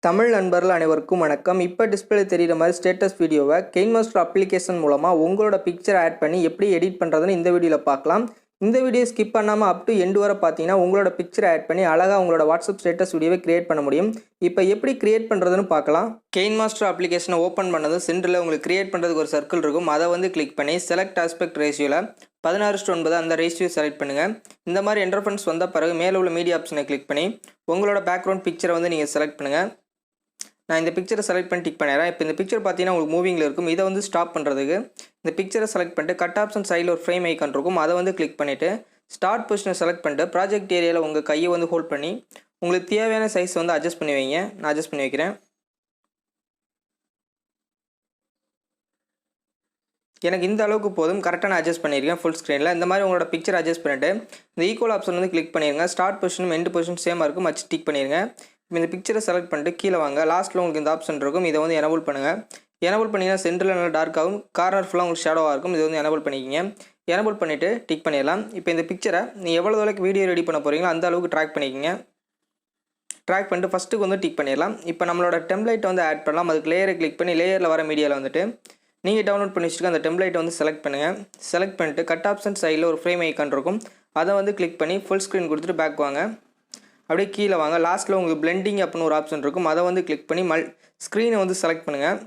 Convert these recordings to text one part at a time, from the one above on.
தமிழ் நண்பர்கள் அனைவருக்கும் வணக்கம். இப்போ டிஸ்பிளே தெரிகிற மாதிரி ஸ்டேட்டஸ் வீடியோவை கெயின்மாஸ்டர் அப்ளிகேஷன் மூலமாக உங்களோட பிக்சர் ஆட் பண்ணி எப்படி எடிட் பண்ணுறதுன்னு இந்த வீடியோவில் பார்க்கலாம். இந்த வீடியோ ஸ்கிப் பண்ணாமல் அப் டு எண்டு வரை பார்த்தீங்கன்னா உங்களோட பிக்சர் ஆட் பண்ணி அழகாக உங்களோட வாட்ஸ்அப் ஸ்டேட்டஸ் வீடியோவை கிரியேட் பண்ண முடியும். இப்போ எப்படி கிரியேட் பண்ணுறதுன்னு பார்க்கலாம். கெயின்மாஸ்டர் அப்ளிகேஷனை ஓப்பன் பண்ணது சென்டரில் உங்களுக்கு கிரியேட் பண்ணுறதுக்கு ஒரு சர்க்கிள் இருக்கும். அதை வந்து கிளிக் பண்ணி செலக்ட் ஆஸ்பெக்ட் ரேஷியோவில் 16:9 அந்த ரேஷியோ செலக்ட் பண்ணுங்கள். இந்த மாதிரி இன்டர்ஃபரன்ஸ் வந்த பிறகு மேலே உள்ள மீடியா ஆப்ஷனை கிளிக் பண்ணி உங்களோட பேக்ரவுண்ட் பிக்சரை வந்து நீங்கள் செலக்ட் பண்ணுங்கள். நான் இந்த பிக்சரை செலக்ட் பண்ணி டிக் பண்ணிடுறேன். இப்போ இந்த பிக்சர் பார்த்தீங்கன்னா உங்களுக்கு மூவிங்கில் இருக்கும். இதை வந்து ஸ்டாப் பண்ணுறதுக்கு இந்த பிக்சரை செலக்ட் பண்ணிட்டு கட் ஆப்ஷன் சைடில் ஒரு ஃப்ரேம் ஐக்கான் இருக்கும். அதை வந்து கிளிக் பண்ணிவிட்டு ஸ்டார்ட் பொசிஷனை செலக்ட் பண்ணிட்டு ப்ராஜெக்ட் ஏரியாவில் உங்கள் கையை வந்து ஹோல்ட் பண்ணி உங்களுக்கு தேவையான சைஸ் வந்து அட்ஜஸ்ட் பண்ணி வைங்க. நான் அட்ஜஸ்ட் பண்ணி வைக்கிறேன். எனக்கு இந்த அளவுக்கு போதும். கரெக்டாக நான் அட்ஜஸ்ட் பண்ணியிருக்கேன் ஃபுல் ஸ்க்ரீனில். இந்த மாதிரி உங்களோட பிக்சர் அட்ஜஸ்ட் பண்ணிவிட்டு இந்த ஈக்குவல் ஆப்ஷன் வந்து கிளிக் பண்ணிடுங்க. ஸ்டார்ட் பொசிஷனும் எண்ட் பொசிஷன் சேமாக இருக்கும். வச்சு டிக் பண்ணிடுங்க. இந்த பிக்சரை செலக்ட் பண்ணிட்டு கீழே வாங்க. லாஸ்ட்டில் உங்களுக்கு இந்த ஆப்ஷன் இருக்கும். இதை வந்து எனபிள் பண்ணுங்கள். எனபிள் பண்ணிங்கன்னா சென்டரில் நல்லா டார்க்காகும், கார்னர் ஃபுல்லாக உங்களுக்கு ஷேடோவாக இருக்கும். இதை வந்து எனபிள் பண்ணிக்கிங்க. எனபிள் பண்ணிவிட்டு டிக் பண்ணிடலாம். இப்போ இந்த பிக்சரை நீங்கள் எவ்வளோ அளவுக்கு வீடியோ ரெடி பண்ண போகிறீங்களோ அந்த அளவுக்கு ட்ராக் பண்ணிக்கிங்க. ட்ராக் பண்ணிட்டு ஃபஸ்ட்டுக்கு வந்து டிக் பண்ணிடலாம். இப்போ நம்மளோட டெம்ப்ளேட்டை வந்து ஆட் பண்ணலாம். அதுக்கு லேயரை கிளிக் பண்ணி லேயரில் வர மீடியாவில் வந்துட்டு நீங்கள் டவுன்லோட் பண்ணி வச்சுட்டு அந்த டெம்ப்ளேட்டை வந்து செலக்ட் பண்ணுங்கள். செலக்ட் பண்ணிட்டு கட் ஆப்ஷன் சைடில் ஒரு ஃப்ரேம் ஐக்கான் இருக்கும். அதை வந்து கிளிக் பண்ணி ஃபுல் ஸ்க்ரீன் கொடுத்துட்டு பேக் வாங்க. அப்படியே கீழே வாங்க. லாஸ்ட்டில் உங்களுக்கு பிளெண்டிங் அப்படின்னு ஒரு ஆப்ஷன் இருக்கும். அதை வந்து கிளிக் பண்ணி ஸ்க்ரீனை வந்து செலக்ட் பண்ணுங்கள்.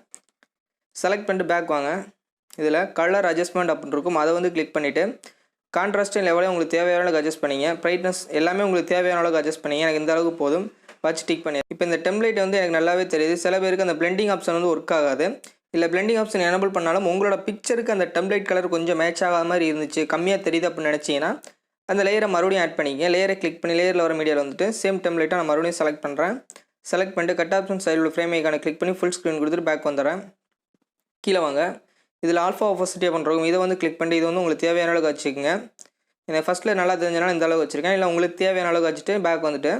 செலக்ட் பண்ணிட்டு பேக் வாங்க. இதில் கலர் அட்ஜஸ்ட்மெண்ட் அப்படின்னு இருக்கும். அதை வந்து கிளிக் பண்ணிவிட்டு கான்ட்ராஸ்ட் லெவலே உங்களுக்கு தேவையான அளவுக்கு அட்ஜஸ்ட் பண்ணிங்க. பிரைட்னஸ் எல்லாமே உங்களுக்கு தேவையான அளவுக்கு அட்ஜஸ்ட் பண்ணிங்க. எனக்கு இந்த அளவுக்கு போதும். வச்சு டிக் பண்ணி இப்போ இந்த டெம்ப்ளேட் வந்து எனக்கு நல்லாவே தெரியுது. சில பேருக்கு அந்த பிளெண்டிங் ஆப்ஷன் வந்து ஒர்க் ஆகாது. இல்லை பிளெண்டிங் ஆப்ஷன் எனபிள் பண்ணாலும் உங்களோட பிக்சருக்கு அந்த டெம்ப்ளேட் கலர் கொஞ்சம் மேட்ச் ஆகாத மாதிரி இருந்துச்சு, கம்மியாக தெரியுது அப்படின்னு நினச்சிங்கன்னா அந்த லேயரை மறுபடியும் ஆட் பண்ணிங்க. லேயரை கிளிக் பண்ணி லேயரில் வர மீடியாவில் வந்துட்டு சேம் டெம்ப்ளேட்டை நான் மறுபடியும் செலக்ட் பண்ணுறேன். செலக்ட் பண்ணிட்டு கட் ஆப்ஷன் சைடில் உள்ள ஃப்ரேம் ஐக்கானை கிளிக் பண்ணி ஃபுல் ஸ்க்ரீன் கொடுத்துட்டு பேக் வந்துடுறேன். கீழே வாங்க. இதில் ஆல்ஃபா ஆப்போசிட்டிவ் பண்ணுறோம். இதை வந்து கிளிக் பண்ணி இது வந்து உங்களுக்கு தேவையான அளவுக்கு வச்சுக்கோங்க. இந்த ஃபஸ்ட்டில் நல்லா தெரிஞ்சனால இந்த அளவுக்கு வச்சுருக்கேன். இல்லை உங்களுக்கு தேவையான அளவுக்கு வச்சுட்டு பேக் வந்துட்டு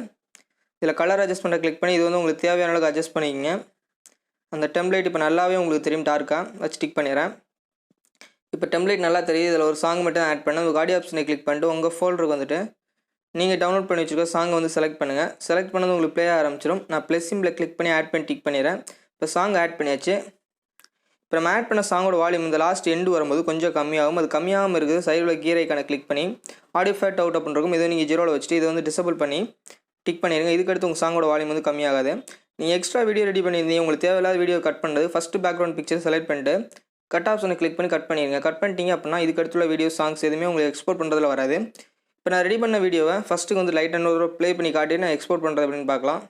இதில் கலர் அட்ஜஸ்ட்மெண்ட்டை கிளிக் பண்ணி இது வந்து உங்களுக்கு தேவையான அளவுக்கு அட்ஜஸ்ட் பண்ணிக்கோங்க. அந்த டெம்ப்ளேட் இப்போ நல்லாவே உங்களுக்கு தெரியும் டார்க்காக. வச்சு டிக் பண்ணிடுறேன். இப்போ டெம்ப்ளேட் நல்லா தெரியுது. இதில் ஒரு சாங் மட்டும் ஆட் பண்ண உங்கள் ஆடியோ ஆப்ஷனை கிளிக் பண்ணிட்டு உங்கள் ஃபோல்டருக்கு வந்துட்டு நீங்கள் டவுன்லோட் பண்ணி வச்சுருக்க சாங்கை வந்து செலக்ட் பண்ணுங்கள். செலக்ட் பண்ணது உங்களுக்கு ப்ளே ஆரம்பிச்சிடும். நான் ப்ளஸ் சிம்பிளை கிளிக் பண்ணி ஆட் பண்ணி டிக் பண்ணிடுறேன். இப்போ சாங் ஆட் பண்ணியாச்சு. இப்போ நம்ம ஆட் பண்ண சாங்கோட வால்யூம் இந்த லாஸ்ட் எண்டு வரும்போது கொஞ்சம் கம்மியாகும். அது கம்மியாகவும் இருக்குது. சைடில் கீர் ஐக்கானை கிளிக் பண்ணி ஆடியோ ஃபேட் அவுட் அப்படின்னு இருக்கும். இதை நீங்கள் 0ல் வச்சுட்டு இதை வந்து டிசபிள் பண்ணி டிக் பண்ணிடுங்க. இதுக்கடுத்து உங்கள் சாங்கோட வால்யூம் வந்து கம்மியாகாது. நீங்கள் எக்ஸ்ட்ரா வீடியோ ரெடி பண்ணியிருந்தீங்க, உங்களுக்கு தேவையில்லாத வீடியோ கட் பண்ணுறது ஃபஸ்ட்டு பேக்ரவுண்ட் பிக்சர் செலக்ட் பண்ணிட்டு கட் ஆப்ஷனை கிளிக் பண்ணி கட் பண்ணிடுங்க. கட் பண்ணிட்டீங்க அப்படின்னா இதுக்கடுத்துள்ள வீடியோ சாங்ஸ் எதுவுமே உங்களுக்கு எக்ஸ்போர்ட் பண்ணுறதுல வராது. இப்போ நான் ரெடி பண்ண வீடியோவை ஃபஸ்ட்டுக்கு வந்து லைட் அண்ட் ஒரு ப்ளே பண்ணி காட்டி நான் எக்ஸ்போர்ட் பண்ணுறது அப்படின்னு பார்க்கலாம்.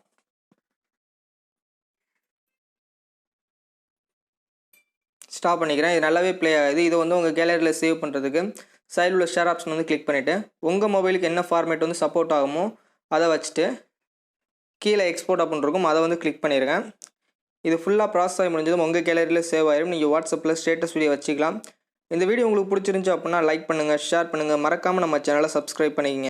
ஸ்டாப் பண்ணிக்கிறேன். இது நல்லாவே ப்ளே ஆகுது. இதை வந்து உங்கள் கேலரியில் சேவ் பண்ணுறதுக்கு சைடில் உள்ள ஷேர் ஆப்ஷன் வந்து கிளிக் பண்ணிவிட்டு உங்கள் மொபைலுக்கு என்ன ஃபார்மேட் வந்து சப்போர்ட் ஆகுமோ அதை வச்சுட்டு கீழே எக்ஸ்போர்ட் அப்படின்னு இருக்கும். அதை வந்து கிளிக் பண்ணிடுங்க. இது ஃபுல்லாக ப்ராசஸ் ஆகி முடிஞ்சதும் உங்கள் கேலரியில் சேவ் ஆயிடும். நீங்கள் வாட்ஸ்அப்பில் ஸ்டேட்டஸ் வீடியோ வச்சுக்கலாம். இந்த வீடியோ உங்களுக்கு பிடிச்சிருந்துச்சு அப்படின்னா லைக் பண்ணுங்கள், ஷேர் பண்ணுங்கள். மறக்காமல் நம்ம சேனலை சப்ஸ்கிரைப் பண்ணிக்கங்க.